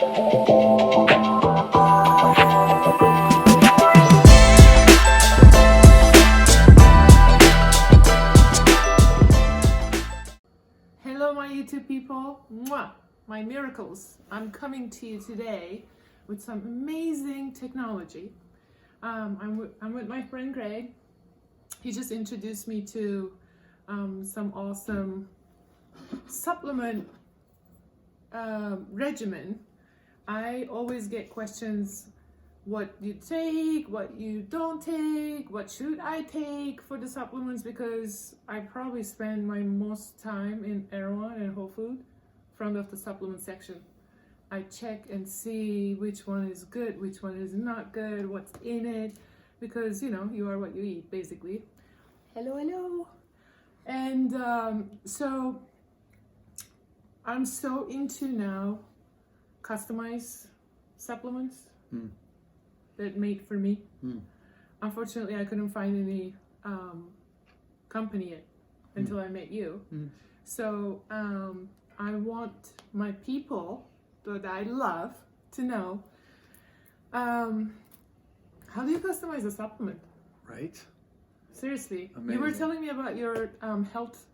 Hello, my YouTube people. Mwah! My miracles. I'm coming to you today with some amazing technology. I'm with my friend Craig. He just introduced me to some awesome supplement regimen. I always get questions: what you take, what you don't take, what should I take for the supplements, because I probably spend my most time in Erewhon and Whole Food, front of the supplement section. I check and see which one is good, which one is not good, what's in it, because you know, you are what you eat, basically. Hello. And so I'm so into now customized supplements that made for me. Unfortunately, I couldn't find any company yet until I met you. So I want my people that I love to know, how do you customize a supplement? Right? Seriously. Amazing. You were telling me about your health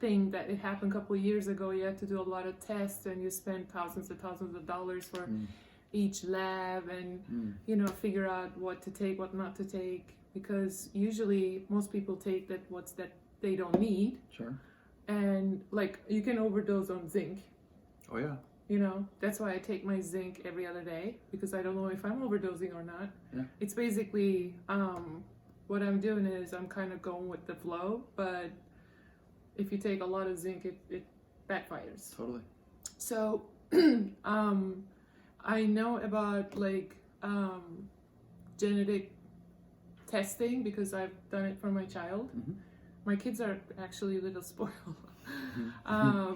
thing that it happened a couple of years ago. You had to do a lot of tests and you spent thousands and thousands of dollars for each lab and you know, figure out what to take, what not to take, because usually most people take that they don't need. Sure. And like, you can overdose on zinc. Oh yeah. You know, that's why I take my zinc every other day, because I don't know if I'm overdosing or not. Yeah. It's basically what I'm doing is I'm kind of going with the flow, but if you take a lot of zinc, it backfires. Totally. So I know about like genetic testing because I've done it for my child. My kids are actually a little spoiled.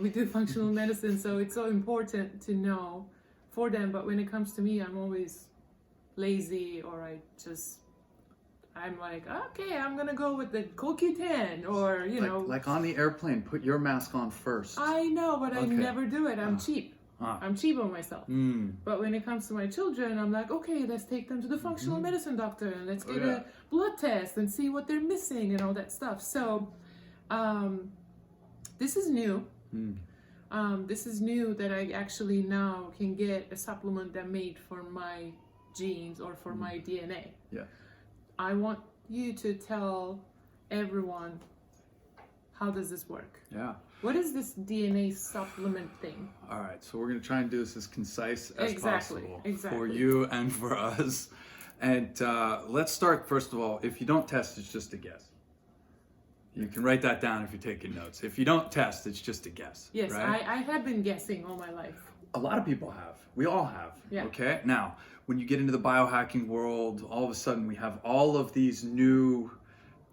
We do functional medicine, so it's so important to know for them. But when it comes to me, I'm always lazy, or I'm like, okay, I'm gonna go with the CoQ10, or you know, like on the airplane, put your mask on first. I know, but I never do it. I'm cheap. I'm cheap on myself. But when it comes to my children, I'm like, okay, let's take them to the functional medicine doctor and let's get a blood test and see what they're missing and all that stuff. So this is new. This is new that I actually now can get a supplement that made for my genes or for my DNA. Yeah. I want you to tell everyone, how does this work? Yeah. What is this DNA supplement thing? All right, so we're going to try and do this as concise as possible for Exactly. you and for us. And let's start, first of all, if you don't test, it's just a guess. You can write that down if you're taking notes. If you don't test, it's just a guess. Yes, right? I have been guessing all my life. A lot of people have. We all have. Yeah. Okay? Now, when you get into the biohacking world, all of a sudden we have all of these new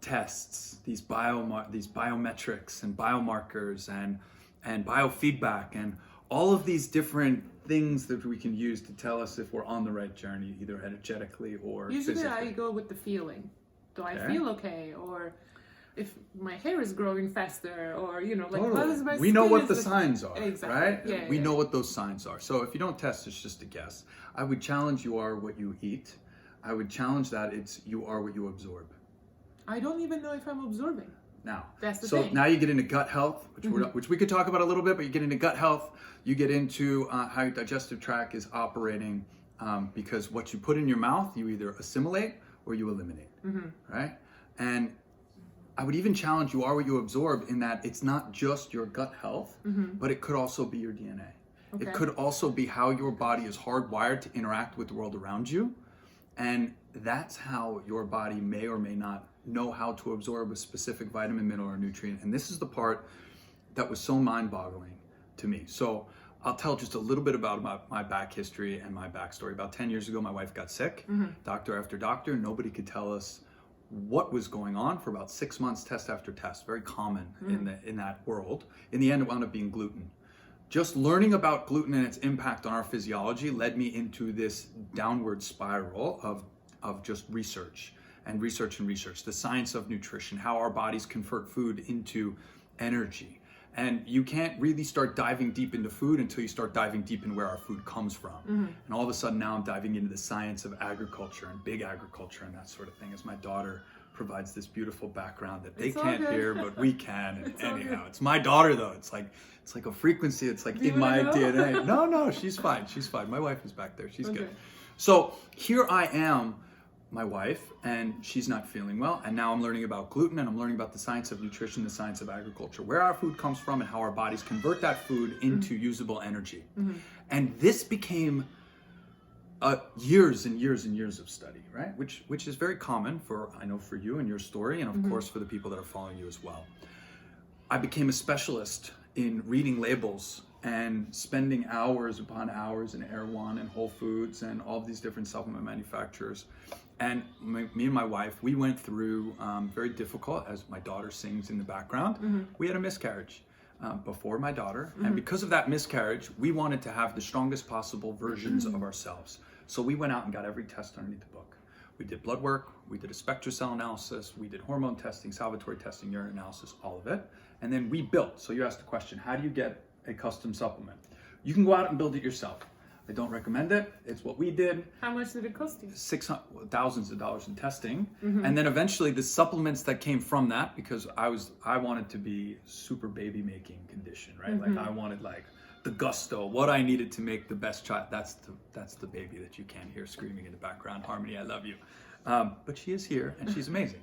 tests, these biometrics and biomarkers and biofeedback and all of these different things that we can use to tell us if we're on the right journey, either energetically or Usually physically. I go with the feeling. Do I feel okay? Or if my hair is growing faster, or you know, like how does my we know skin what is the like- signs are, Exactly. right? Yeah, We know what those signs are. So if you don't test, it's just a guess. I would challenge you are what you eat. I would challenge that it's you are what you absorb. I don't even know if I'm absorbing. Now, That's the so thing. now you get into gut health, which we could talk about a little bit, but you get into gut health, you get into how your digestive tract is operating, because what you put in your mouth, you either assimilate or you eliminate, right? And I would even challenge you are what you absorb, in that it's not just your gut health, but it could also be your DNA. Okay. It could also be how your body is hardwired to interact with the world around you. And that's how your body may or may not know how to absorb a specific vitamin, mineral, or nutrient. And this is the part that was so mind-boggling to me. So I'll tell just a little bit about my back history and my backstory. About 10 years ago, my wife got sick. Doctor after doctor, nobody could tell us what was going on for about 6 months, test after test. Very common in that world. In the end, it wound up being gluten. Just learning about gluten and its impact on our physiology led me into this downward spiral of just research. The science of nutrition, how our bodies convert food into energy. And you can't really start diving deep into food until you start diving deep in where our food comes from. And all of a sudden now I'm diving into the science of agriculture and big agriculture and that sort of thing, as my daughter provides this beautiful background that they can't hear, but we can. And anyhow, it's my daughter though. It's like a frequency. It's like in my DNA. No, she's fine. She's fine. My wife is back there. She's good. So here I am, my wife, and she's not feeling well. And now I'm learning about gluten, and I'm learning about the science of nutrition, the science of agriculture, where our food comes from and how our bodies convert that food into usable energy. And this became years and years and years of study, right? Which is very common I know for you and your story, and of course for the people that are following you as well. I became a specialist in reading labels and spending hours upon hours in Erewhon and Whole Foods and all of these different supplement manufacturers. And me and my wife, we went through very difficult, as my daughter sings in the background, we had a miscarriage before my daughter. And because of that miscarriage, we wanted to have the strongest possible versions of ourselves. So we went out and got every test underneath the book. We did blood work, we did a SpectraCell analysis, we did hormone testing, salivatory testing, urine analysis, all of it. And then we built. So you asked the question, how do you get a custom supplement? You can go out and build it yourself. I don't recommend it. It's what we did. How much did it cost you? Thousands of dollars in testing. And then eventually the supplements that came from that, because I wanted to be super baby making condition, right? Like I wanted like the gusto, what I needed to make the best child. That's the baby that you can't hear screaming in the background. Harmony, I love you. But she is here and she's amazing.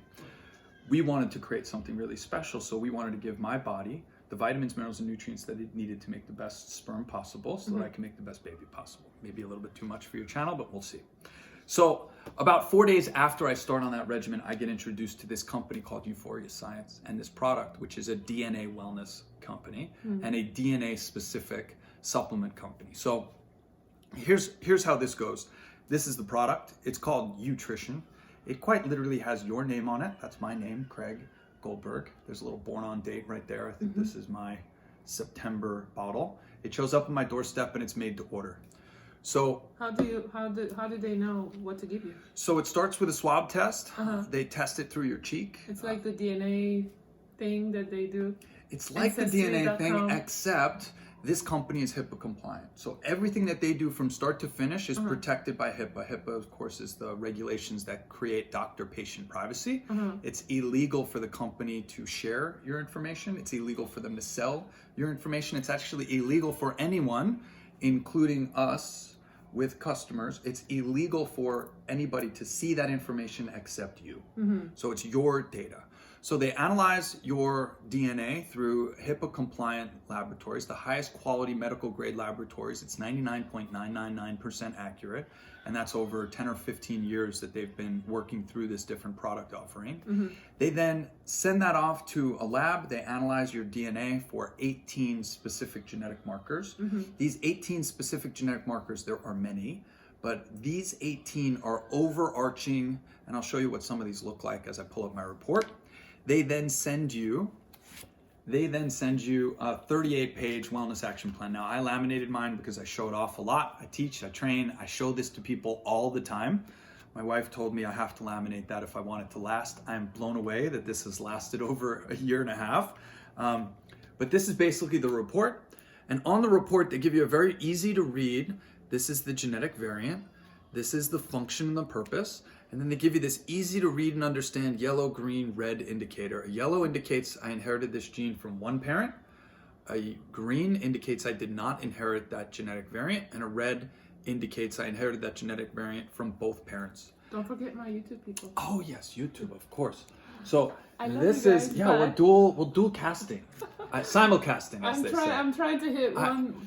We wanted to create something really special. So we wanted to give my body the vitamins, minerals, and nutrients that it needed to make the best sperm possible so that I can make the best baby possible. Maybe a little bit too much for your channel, but we'll see. So about 4 days after I start on that regimen, I get introduced to this company called Euphoria Science and this product, which is a DNA wellness company and a DNA specific supplement company. So here's how this goes. This is the product. It's called Nutrition. It quite literally has your name on it. That's my name, Craig Goldberg. There's a little born on date right there. I think this is my September bottle. It shows up on my doorstep and it's made to order. So how do they know what to give you? So it starts with a swab test. They test it through your cheek. It's like the DNA thing that they do. It's like the DNA thing, except this company is HIPAA compliant. So everything that they do from start to finish is protected by HIPAA. HIPAA, of course, is the regulations that create doctor-patient privacy. It's illegal for the company to share your information. It's illegal for them to sell your information. It's actually illegal for anyone, including us with customers. It's illegal for anybody to see that information except you. So it's your data. So they analyze your DNA through HIPAA compliant laboratories, the highest quality medical grade laboratories. It's 99.999% accurate. And that's over 10 or 15 years that they've been working through this different product offering. They then send that off to a lab. They analyze your DNA for 18 specific genetic markers. These 18 specific genetic markers, there are many, but these 18 are overarching, and I'll show you what some of these look like as I pull up my report. They then send you a 38-page wellness action plan. Now, I laminated mine because I show it off a lot. I teach, I train, I show this to people all the time. My wife told me I have to laminate that if I want it to last. I'm blown away that this has lasted over a year and a half. But this is basically the report. And on the report, they give you a very easy to read. This is the genetic variant. This is the function and the purpose. And then they give you this easy to read and understand yellow, green, red indicator. A yellow indicates I inherited this gene from one parent. A green indicates I did not inherit that genetic variant. And a red indicates I inherited that genetic variant from both parents. Don't forget my YouTube people. Oh yes, YouTube, of course. So this is we're dual casting, simulcasting as they say. I'm trying to hit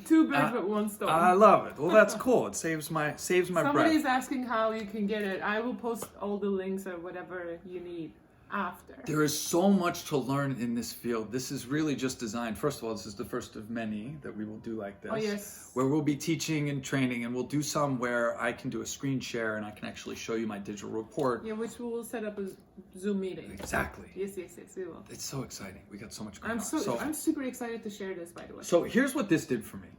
two birds with one stone. I love it. Well, that's cool. It saves my breath. Somebody's asking how you can get it. I will post all the links or whatever you need after. There is so much to learn in this field. This is really just designed. First of all, this is the first of many that we will do like this. Oh yes. Where we'll be teaching and training, and we'll do some where I can do a screen share and I can actually show you my digital report. Yeah, which we will set up a Zoom meeting. Exactly. Yes, we will. It's so exciting. We got so much going on. So I'm super excited to share this, by the way. So here's what this did for me.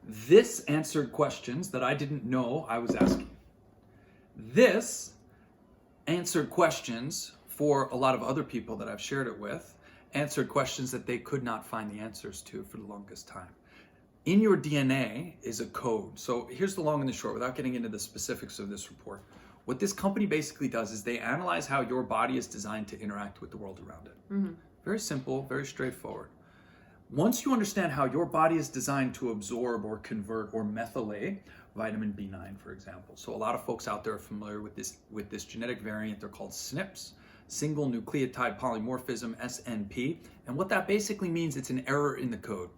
This answered questions that I didn't know I was asking. This answered questions for a lot of other people that I've shared it with, answered questions that they could not find the answers to for the longest time. In your DNA is a code. So here's the long and the short, without getting into the specifics of this report. What this company basically does is they analyze how your body is designed to interact with the world around it. Very simple, very straightforward. Once you understand how your body is designed to absorb or convert or methylate vitamin B9, for example. So a lot of folks out there are familiar with this genetic variant. They're called SNPs, single nucleotide polymorphism, SNP. And what that basically means, it's an error in the code.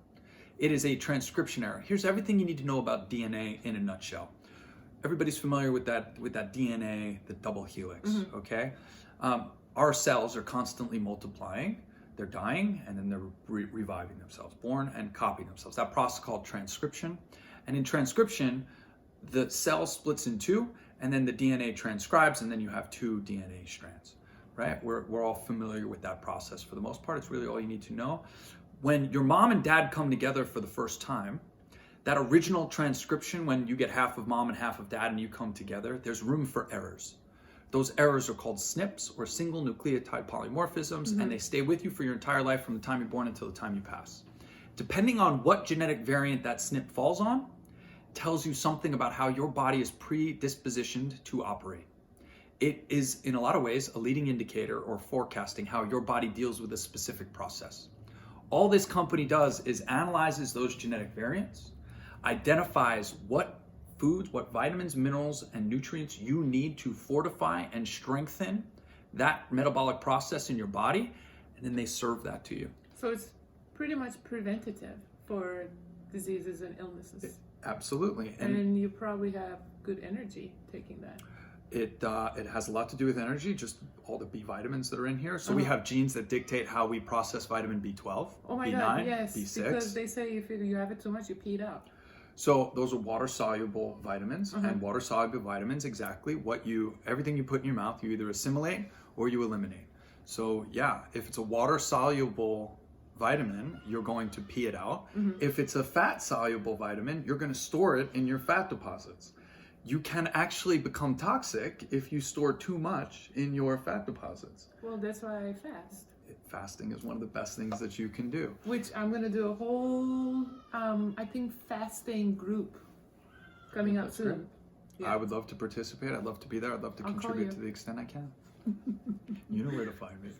It is a transcription error. Here's everything you need to know about DNA in a nutshell. Everybody's familiar with that DNA, the double helix, okay? Our cells are constantly multiplying. They're dying, and then they're reviving themselves, born and copying themselves. That process is called transcription. And in transcription, the cell splits in two, and then the DNA transcribes, and then you have two DNA strands, right? We're all familiar with that process. For the most part, it's really all you need to know. When your mom and dad come together for the first time, that original transcription, when you get half of mom and half of dad and you come together, there's room for errors. Those errors are called SNPs, or single nucleotide polymorphisms, and they stay with you for your entire life from the time you're born until the time you pass. Depending on what genetic variant that SNP falls on, tells you something about how your body is predispositioned to operate. It is, in a lot of ways, a leading indicator or forecasting how your body deals with a specific process. All this company does is analyzes those genetic variants, identifies what foods, what vitamins, minerals, and nutrients you need to fortify and strengthen that metabolic process in your body, and then they serve that to you. So it's pretty much preventative for diseases and illnesses. Absolutely. And you probably have good energy taking that. It has a lot to do with energy, just all the B vitamins that are in here. So we have genes that dictate how we process vitamin B12, oh my B9, God, yes, B6. Because they say if you have it too much, you pee it out. So those are water-soluble vitamins, and water-soluble vitamins, exactly everything you put in your mouth, you either assimilate or you eliminate. So yeah, if it's a water-soluble vitamin, you're going to pee it out. If it's a fat-soluble vitamin, you're going to store it in your fat deposits. You can actually become toxic if you store too much in your fat deposits. Well, that's why I fast. Fasting is one of the best things that you can do. Which I'm going to do a whole, I think, fasting group coming up soon. Yeah. I would love to participate. I'd love to be there. I'd love to contribute to the extent I can. You know where to find me.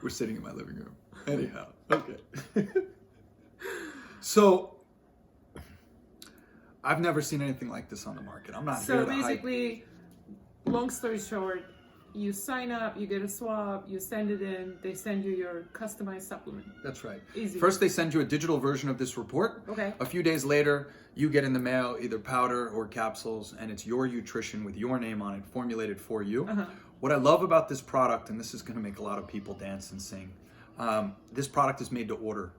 We're sitting in my living room. Anyhow, okay. So, I've never seen anything like this on the market. I'm not here to hype. So basically, long story short, you sign up, you get a swab, you send it in, they send you your customized supplement. That's right. Easy. First, they send you a digital version of this report. Okay. A few days later, you get in the mail either powder or capsules, and it's your nutrition with your name on it, formulated for you. What I love about this product, and this is going to make a lot of people dance and sing, this product is made to order.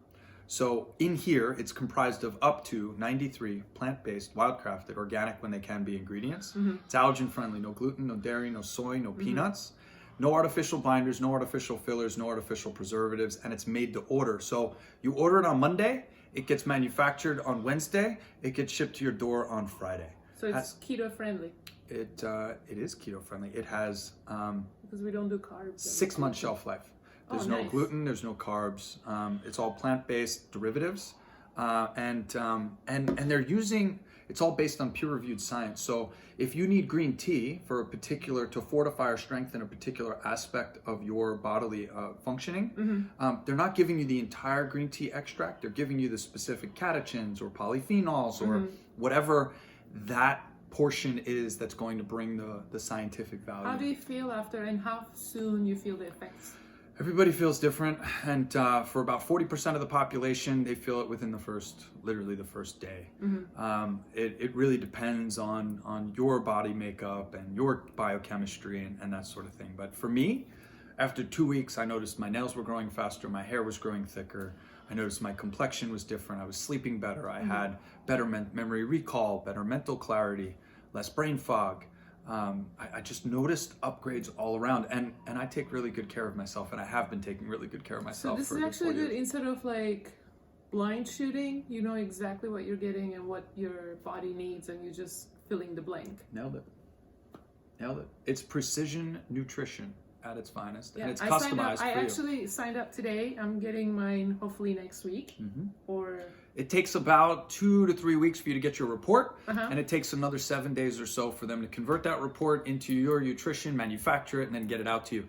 So in here, it's comprised of up to 93 plant-based, wild-crafted, organic when they can be ingredients. It's allergen-friendly, no gluten, no dairy, no soy, no peanuts, no artificial binders, no artificial fillers, no artificial preservatives, and it's made to order. So you order it on Monday, it gets manufactured on Wednesday, it gets shipped to your door on Friday. So it's keto-friendly. It is keto-friendly. It has because we don't do carbs. 6-month shelf life. There's no gluten, there's no carbs. It's all plant-based derivatives, and they're using. It's all based on peer-reviewed science. So if you need green tea to fortify or strengthen a particular aspect of your bodily functioning, they're not giving you the entire green tea extract. They're giving you the specific catechins or polyphenols or whatever that portion is that's going to bring the scientific value. How do you feel after, and how soon you feel the effects? Everybody feels different, and for about 40% of the population, they feel it within literally the first day. It really depends on your body makeup and your biochemistry and that sort of thing. But for me, after 2 weeks, I noticed my nails were growing faster, my hair was growing thicker, I noticed my complexion was different, I was sleeping better, I had better memory recall, better mental clarity, less brain fog. I just noticed upgrades all around, and I take really good care of myself, and I have been taking really good care of myself. So this is actually good. Instead of like blind shooting, you know exactly what you're getting and what your body needs, and you're just filling the blank. Nailed it. It's precision nutrition, at its finest, Yeah, and it's I signed up. customized I for you. actually signed up today. I'm getting mine hopefully next week. Or It takes about 2 to 3 weeks for you to get your report, Uh-huh. and it takes another 7 days or so for them to convert that report into your nutrition, manufacture it, and then get it out to you.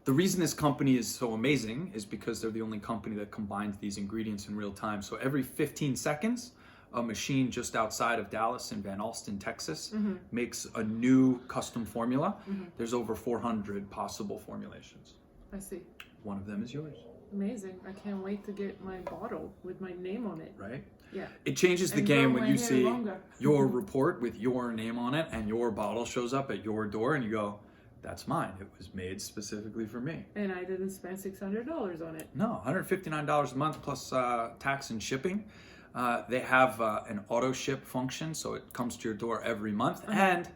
The reason this company is so amazing is because they're the only company that combines these ingredients in real time. So every 15 seconds, a machine just outside of Dallas in Van Alstyne, Texas, makes a new custom formula. There's over 400 possible formulations. I see. One of them is yours, Amazing. I can't wait to get my bottle with my name on it. right? Yeah. It changes the And game grow when my you hair see longer. your report with your name on it and your bottle shows up at your door and you go, that's mine. It was made specifically for me. And I didn't spend $600 on it. No, $159 a month plus tax and shipping. They have an auto ship function, so it comes to your door every month. And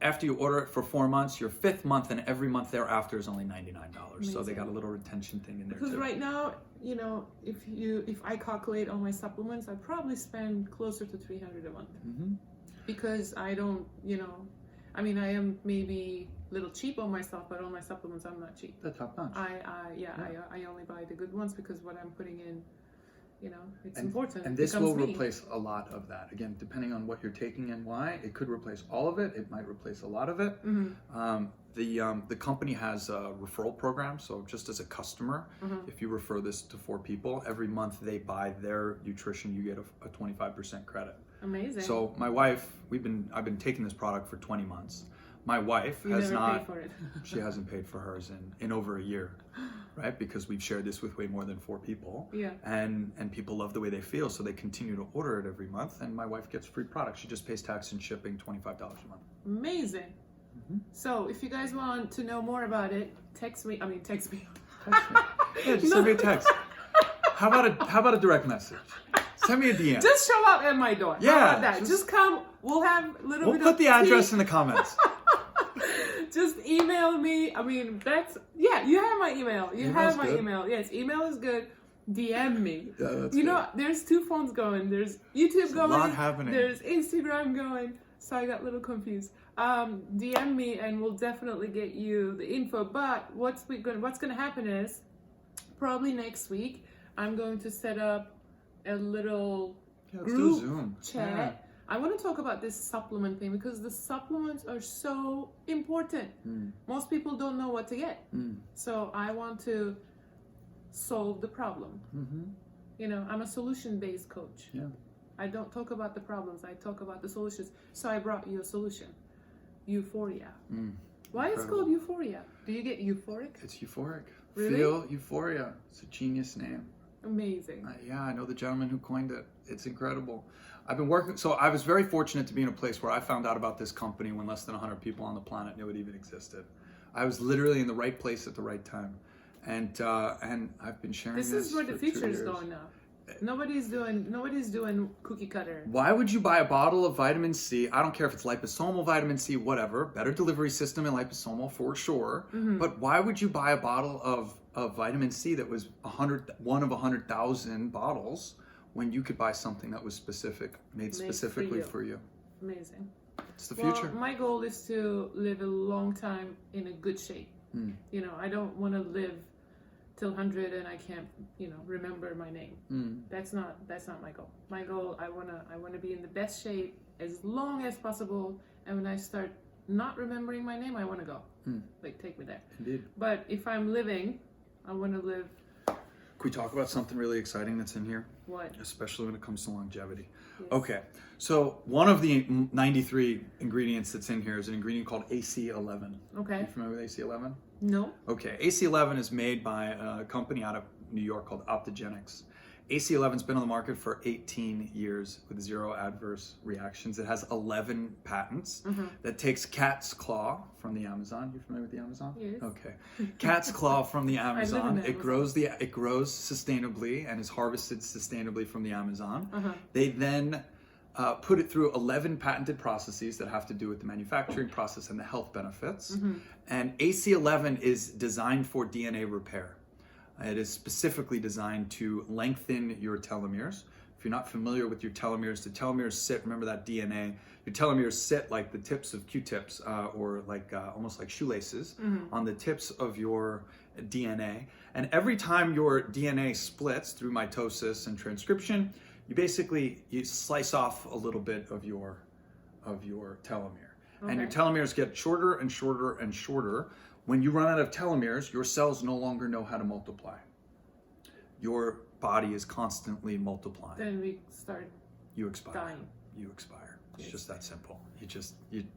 after you order it for 4 months, your 5th month and every month thereafter is only $99. So they got a little retention thing in there Because too. right now, you know, if I calculate all my supplements, I probably spend closer to $300 a month. Because I don't, you know, I mean, I am maybe a little cheap on myself, but on my supplements, I'm not cheap. The top notch. I only buy the good ones because what I'm putting in, you know, it's important. And It this becomes will me. replace a lot of that. Again, depending on what you're taking and why, it could replace all of it. It might replace a lot of it. The company has a referral program. So just as a customer, if you refer this to 4 people, every month they buy their nutrition, you get a 25% credit. Amazing. So my wife, I've been taking this product for 20 months. My wife You has never not. paid for it. She hasn't paid for hers in over a year, right? Because we've shared this with way more than 4 people. Yeah. And people love the way they feel, so they continue to order it every month. And my wife gets free product. She just pays tax and shipping, $25 a month. Amazing. So if you guys want to know more about it, text me. Text me. Yeah, just send me a text. How about a direct message? Send me a DM. Just show up at my door. Yeah, How about that? Just come. We'll have a little We'll bit put of the address in the comments. Just email me. I mean, you have my email. You Email's have my good. email. Yes, email is good. DM me. Yeah, that's you good. know, there's 2 phones going. There's YouTube going. a lot happening. There's Instagram going. So I got a little confused. DM me and we'll definitely get you the info. But what's gonna happen is probably next week I'm going to set up a little Let's do group Zoom. chat. Yeah. I want to talk about this supplement thing because the supplements are so important. Most people don't know what to get. So I want to solve the problem. You know, I'm a solution-based coach. Yeah. I don't talk about the problems. I talk about the solutions. So I brought you a solution. Euphoria. Why is it called Euphoria? Do you get euphoric? It's euphoric. Really? Feel euphoria. It's a genius name. Amazing. Yeah, I know the gentleman who coined it. It's incredible. I've been working, so I was very fortunate to be in a place where I found out about this company when less than 100 people on the planet knew it even existed. I was literally in the right place at the right time. And I've been sharing this. This is where the for future 2 is years. going now. Nobody's doing cookie cutter. Why would you buy a bottle of vitamin C? I don't care if it's liposomal vitamin C, whatever. Better delivery system in liposomal for sure. But why would you buy a bottle of vitamin C that was one of 100,000 bottles when you could buy something that was made specifically for you? Amazing. It's the future. Well, my goal is to live a long time in a good shape. You know, I don't want to live till 100 and I can't, you know, remember my name. That's not my goal. My goal, I wanna be in the best shape as long as possible. And when I start not remembering my name, I wanna go. Like, take me there. Indeed. But if I'm living, I wanna live. Can we talk about something really exciting that's in here? What? Especially when it comes to longevity. Yes. Okay, so one of the 93 ingredients that's in here is an ingredient called AC11. Okay. You familiar with AC11? No. Okay, AC11 is made by a company out of New York called Optogenics. AC11's been on the market for 18 years with 0 adverse reactions. It has 11 patents. That takes cat's claw from the Amazon. You familiar with the Amazon? Yes. Okay. Cat's claw from the live in Amazon. the It grows sustainably and is harvested sustainably from the Amazon. They then put it through 11 patented processes that have to do with the manufacturing process and the health benefits. And AC11 is designed for DNA repair. It is specifically designed to lengthen your telomeres If you're not familiar with your telomeres, the telomeres sit, remember that DNA, your telomeres sit like the tips of Q-tips or like almost like shoelaces on the tips of your DNA. And every time your DNA splits through mitosis and transcription, you slice off a little bit of your telomere. Okay. And your telomeres get shorter and shorter and shorter. When you run out of telomeres, your cells no longer know how to multiply. Your body is constantly multiplying. Then we start You expire. dying. You expire. It's just that simple.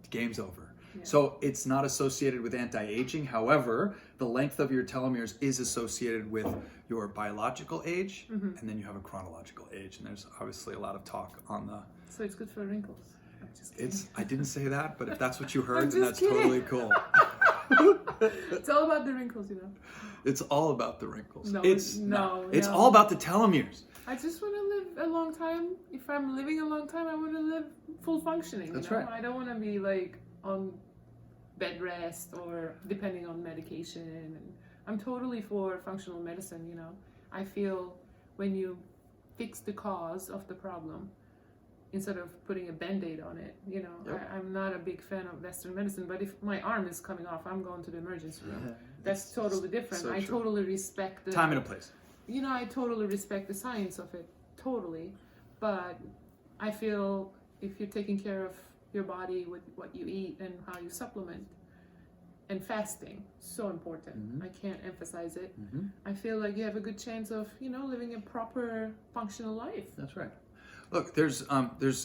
Game's over. Yeah. So it's not associated with anti-aging. However, the length of your telomeres is associated with your biological age, and then you have a chronological age. And there's obviously a lot of talk on the. So it's good for wrinkles. I'm just kidding. I didn't say that, but if that's what you I'm heard, then that's just kidding. totally cool. It's all about the wrinkles, you know. It's all about the wrinkles. No, It's no, It's no. all about the telomeres. I just want to live a long time. If I'm living a long time, I want to live full functioning. That's you know? right. I don't want to be like on bed rest or depending on medication. And I'm totally for functional medicine. You know, I feel when you fix the cause of the problem instead of putting a band-aid on it, you know. Yep. I'm not a big fan of Western medicine, but if my arm is coming off, I'm going to the emergency room. That's totally different. So I true. totally respect the Time and a place. you know, I totally respect the science of it, totally. But I feel if you're taking care of your body with what you eat and how you supplement, and fasting, so important. I can't emphasize it. I feel like you have a good chance of, you know, living a proper, functional life. That's right. Look, there's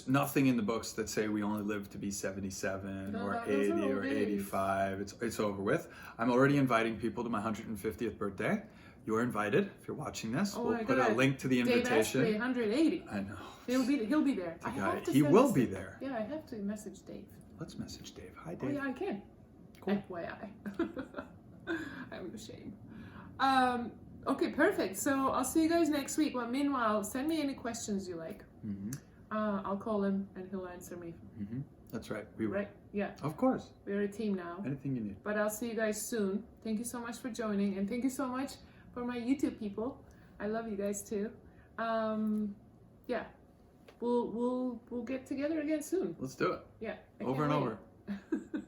nothing in the books that say we only live to be 77 No, or those 80 are or old days. 85. It's over with. I'm already inviting people to my 150th birthday. You're invited if you're watching this. Oh We'll my put a God. link to the Dave invitation. Asprey, 180. I know. He'll be there. I have to He send will this- be there. Yeah, I have to message Dave. Let's message Dave. Hi, Oh Dave. yeah, I can. Cool. FYI. I'm ashamed. Okay, perfect. So I'll see you guys next week. But meanwhile, send me any questions you like. I'll call him and he'll answer me. That's right. We will. Right? Yeah. Of course. We're a team now. Anything you need. But I'll see you guys soon. Thank you so much for joining, and thank you so much for my YouTube people. I love you guys too. Yeah. We'll get together again soon. Let's do it. Yeah. I Over can't and wait. over.